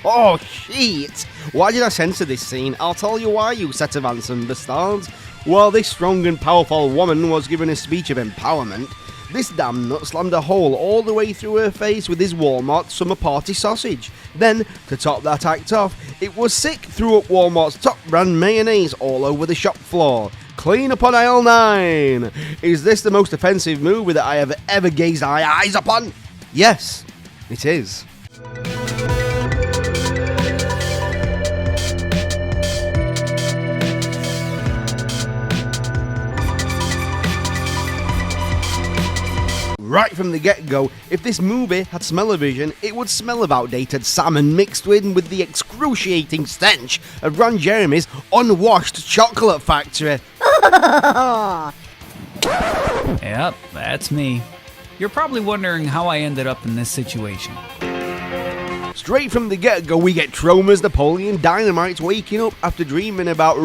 Oh, shit! Why did I censor this scene? I'll tell you why, you set of handsome bastards. While this strong and powerful woman was given a speech of empowerment, this damn nut slammed a hole all the way through her face with his Walmart summer party sausage. Then, to top that act off, it was sick, threw up Walmart's top brand mayonnaise all over the shop floor. Clean up on aisle 9! Is this the most offensive movie that I have ever gazed my eyes upon? Yes, it is. Right from the get-go, if this movie had smell-o-vision, it would smell of outdated salmon mixed in with the excruciating stench of Ron Jeremy's unwashed chocolate factory. Yep, that's me. You're probably wondering how I ended up in this situation. Straight from the get-go, we get Tromas Napoleon Dynamite waking up after dreaming about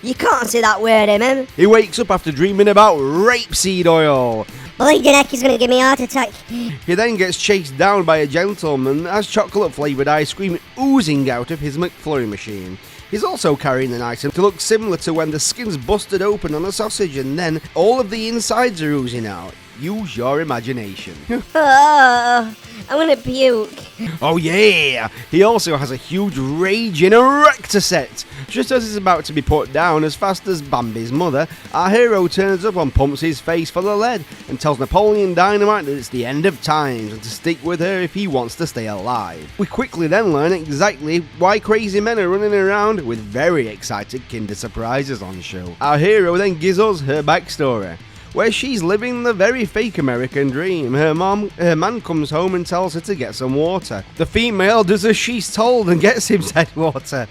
You can't say that word, man. He wakes up after dreaming about rapeseed oil. Bleeding heck is going to give me a heart attack. He then gets chased down by a gentleman as chocolate-flavoured ice cream oozing out of his McFlurry machine. He's also carrying an item to look similar to when the skin's busted open on a sausage and then all of the insides are oozing out. Use your imagination. Oh, I'm going to puke. Oh yeah! He also has a huge raging erector set. Just as he's about to be put down as fast as Bambi's mother, our hero turns up and pumps his face full of lead and tells Napoleon Dynamite that it's the end of times and to stick with her if he wants to stay alive. We quickly then learn exactly why crazy men are running around with very excited Kinder Surprises on show. Our hero then gives us her backstory, where she's living the very fake American dream. Her man comes home and tells her to get some water. The female does as she's told and gets him said water.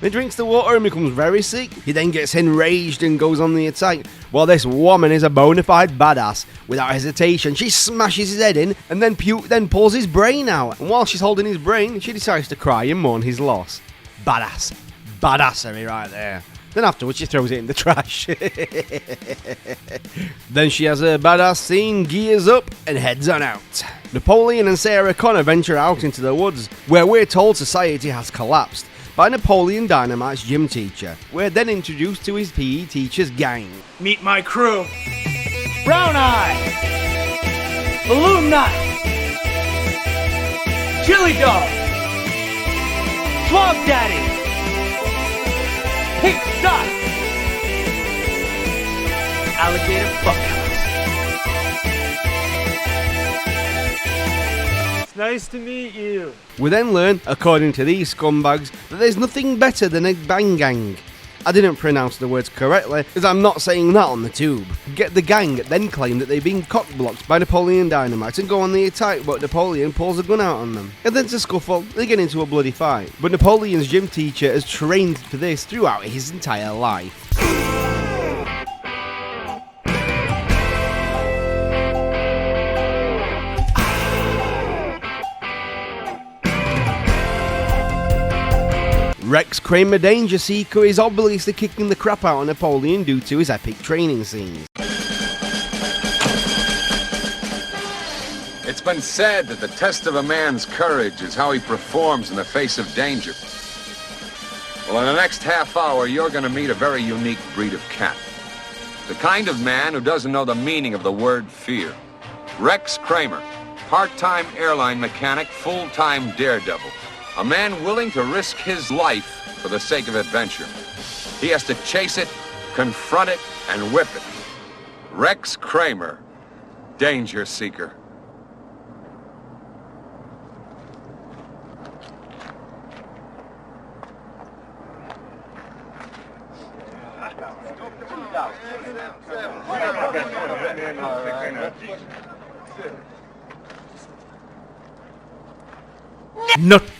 He drinks the water and becomes very sick. He then gets enraged and goes on the attack. While this woman is a bona fide badass. Without hesitation, she smashes his head in and then pulls his brain out. And while she's holding his brain, she decides to cry and mourn his loss. Badass. Badassery right there. Then afterwards she throws it in the trash. Then she has her badass scene, gears up, and heads on out. Napoleon and Sarah Connor venture out into the woods, where we're told society has collapsed, by Napoleon Dynamite's gym teacher. We're then introduced to his PE teacher's gang. Meet my crew. Brown Eye, Balloon Nut, Chili Dog, Swamp Daddy, Pink Stuff, Alligator Fuckhouse. It's nice to meet you. We then learn, according to these scumbags, that there's nothing better than a bang gang. I didn't pronounce the words correctly, as I'm not saying that on the tube. The gang then claim that they've been cock-blocked by Napoleon Dynamite and go on the attack, but Napoleon pulls a gun out on them. And then to scuffle, they get into a bloody fight. But Napoleon's gym teacher has trained for this throughout his entire life. Rex Kramer Danger Seeker is obviously kicking the crap out of Napoleon due to his epic training scenes. It's been said that the test of a man's courage is how he performs in the face of danger. Well, in the next half hour, you're going to meet a very unique breed of cat. The kind of man who doesn't know the meaning of the word fear. Rex Kramer, part-time airline mechanic, full-time daredevil. A man willing to risk his life for the sake of adventure. He has to chase it, confront it, and whip it. Rex Kramer, Danger Seeker.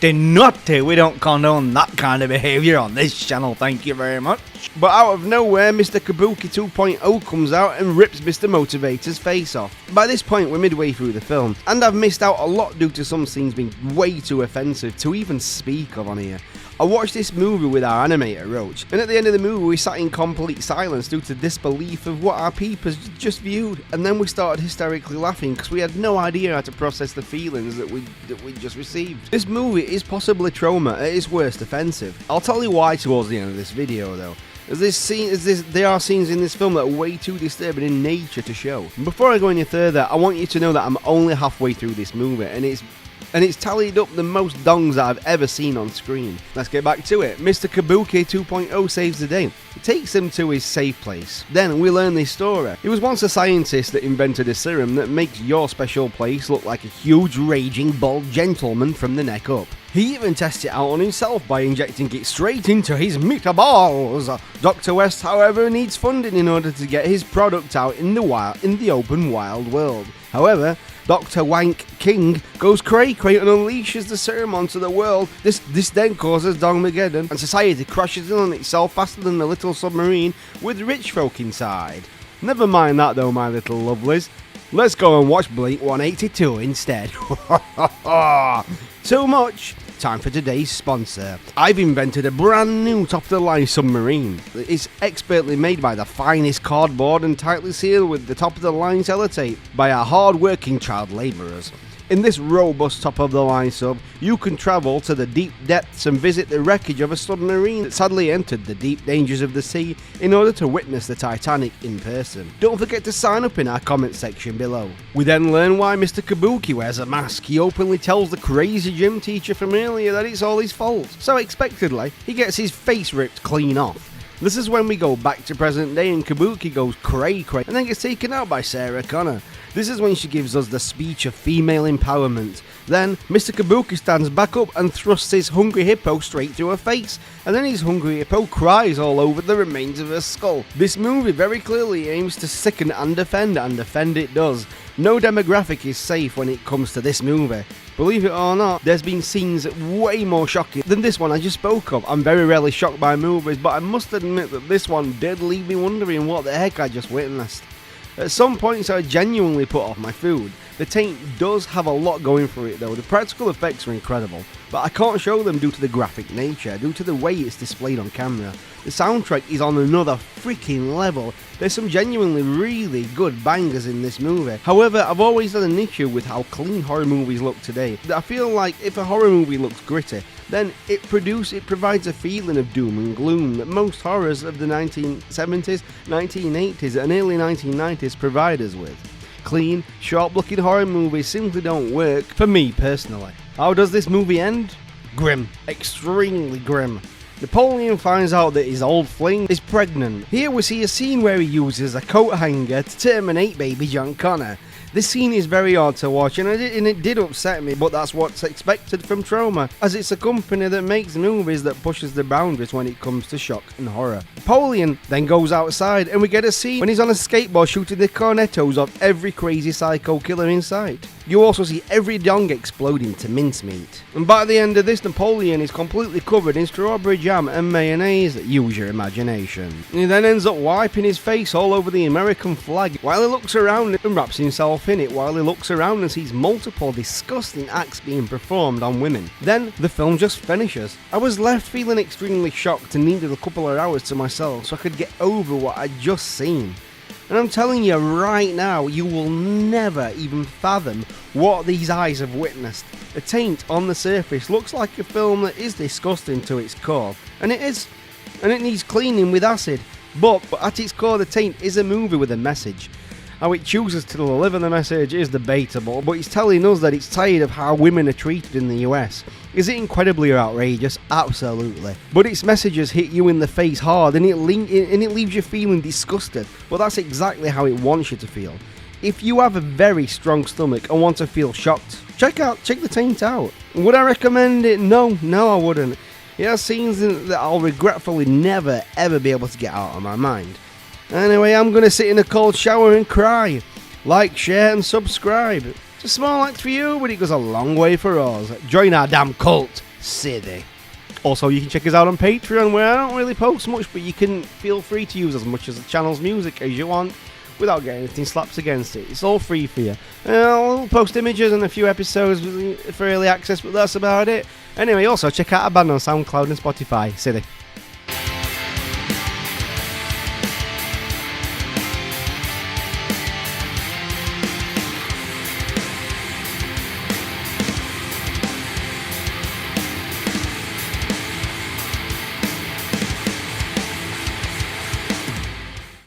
Naughty, we don't condone that kind of behaviour on this channel, thank you very much. But out of nowhere, Mr. Kabuki 2.0 comes out and rips Mr. Motivator's face off. By this point, we're midway through the film, and I've missed out a lot due to some scenes being way too offensive to even speak of on here. I watched this movie with our animator, Roach, and at the end of the movie we sat in complete silence due to disbelief of what our peepers just viewed, and then we started hysterically laughing because we had no idea how to process the feelings that we just received. This movie is possibly Troma at its worst offensive. I'll tell you why towards the end of this video though. There are scenes in this film that are way too disturbing in nature to show. Before I go any further, I want you to know that I'm only halfway through this movie, and it's tallied up the most dongs that I've ever seen on screen. Let's get back to it. Mr. Kabuki 2.0 saves the day. He takes them to his safe place. Then we learn this story. He was once a scientist that invented a serum that makes your special place look like a huge raging bald gentleman from the neck up. He even tests it out on himself by injecting it straight into his meatballs. Dr. West, however, needs funding in order to get his product out in the open wild world. However, Dr. Wank King goes cray-cray and unleashes the serum onto the world. This then causes Dongmageddon, and society crashes in on itself faster than the little submarine with rich folk inside. Never mind that though, my little lovelies. Let's go and watch Blink 182 instead. Too much. Time for today's sponsor. I've invented a brand new top-of-the-line submarine. It's expertly made by the finest cardboard and tightly sealed with the top-of-the-line sellotape by our hard-working child labourers. In this robust top-of-the-line sub, you can travel to the deep depths and visit the wreckage of a submarine that sadly entered the deep dangers of the sea in order to witness the Titanic in person. Don't forget to sign up in our comment section below. We then learn why Mr. Kabuki wears a mask. He openly tells the crazy gym teacher from earlier that it's all his fault. So expectedly, he gets his face ripped clean off. This is when we go back to present day and Kabuki goes cray-cray and then gets taken out by Sarah Connor. This is when she gives us the speech of female empowerment. Then Mr. Kabuki stands back up and thrusts his hungry hippo straight through her face, and then his hungry hippo cries all over the remains of her skull. This movie very clearly aims to sicken and defend it does. No demographic is safe when it comes to this movie. Believe it or not, there's been scenes way more shocking than this one I just spoke of. I'm very rarely shocked by movies, but I must admit that this one did leave me wondering what the heck I just witnessed. At some points I genuinely put off my food. The Taint does have a lot going for it though. The practical effects are incredible, but I can't show them due to the graphic nature, due to the way it's displayed on camera. The soundtrack is on another freaking level. There's some genuinely really good bangers in this movie. However, I've always had an issue with how clean horror movies look today. I feel like if a horror movie looks gritty, then it provides a feeling of doom and gloom that most horrors of the 1970s, 1980s and early 1990s provide us with. Clean, sharp-looking horror movies simply don't work for me personally. How does this movie end? Grim. Extremely grim. Napoleon finds out that his old fling is pregnant. Here we see a scene where he uses a coat hanger to terminate baby John Connor. This scene is very hard to watch and it did upset me, but that's what's expected from Troma, as it's a company that makes movies that pushes the boundaries when it comes to shock and horror. Napoleon then goes outside and we get a scene when he's on a skateboard shooting the cornetos of every crazy psycho killer in sight. You also see every dong exploding to mincemeat. And by the end of this, Napoleon is completely covered in strawberry jam and mayonnaise. Use your imagination. He then ends up wiping his face all over the American flag while he looks around and wraps himself in it while he looks around and sees multiple disgusting acts being performed on women. Then the film just finishes. I was left feeling extremely shocked and needed a couple of hours to myself so I could get over what I'd just seen. And I'm telling you right now, you will never even fathom what these eyes have witnessed. The Taint on the surface looks like a film that is disgusting to its core, and it is, and it needs cleaning with acid, but at its core the Taint is a movie with a message. How it chooses to deliver the message is debatable, but it's telling us that it's tired of how women are treated in the US. Is it incredibly outrageous? Absolutely. But its messages hit you in the face hard and it leaves you feeling disgusted. Well, that's exactly how it wants you to feel. If you have a very strong stomach and want to feel shocked, check the Taint out. Would I recommend it? No, I wouldn't. It has scenes that I'll regretfully never ever be able to get out of my mind. Anyway, I'm going to sit in a cold shower and cry. Like, share and subscribe. It's a small act for you, but it goes a long way for us. Join our damn cult, city. Also, you can check us out on Patreon, where I don't really post much, but you can feel free to use as much of the channel's music as you want without getting anything slapped against it. It's all free for you. I'll post images and a few episodes for early access, but that's about it. Anyway, also check out our band on SoundCloud and Spotify, City.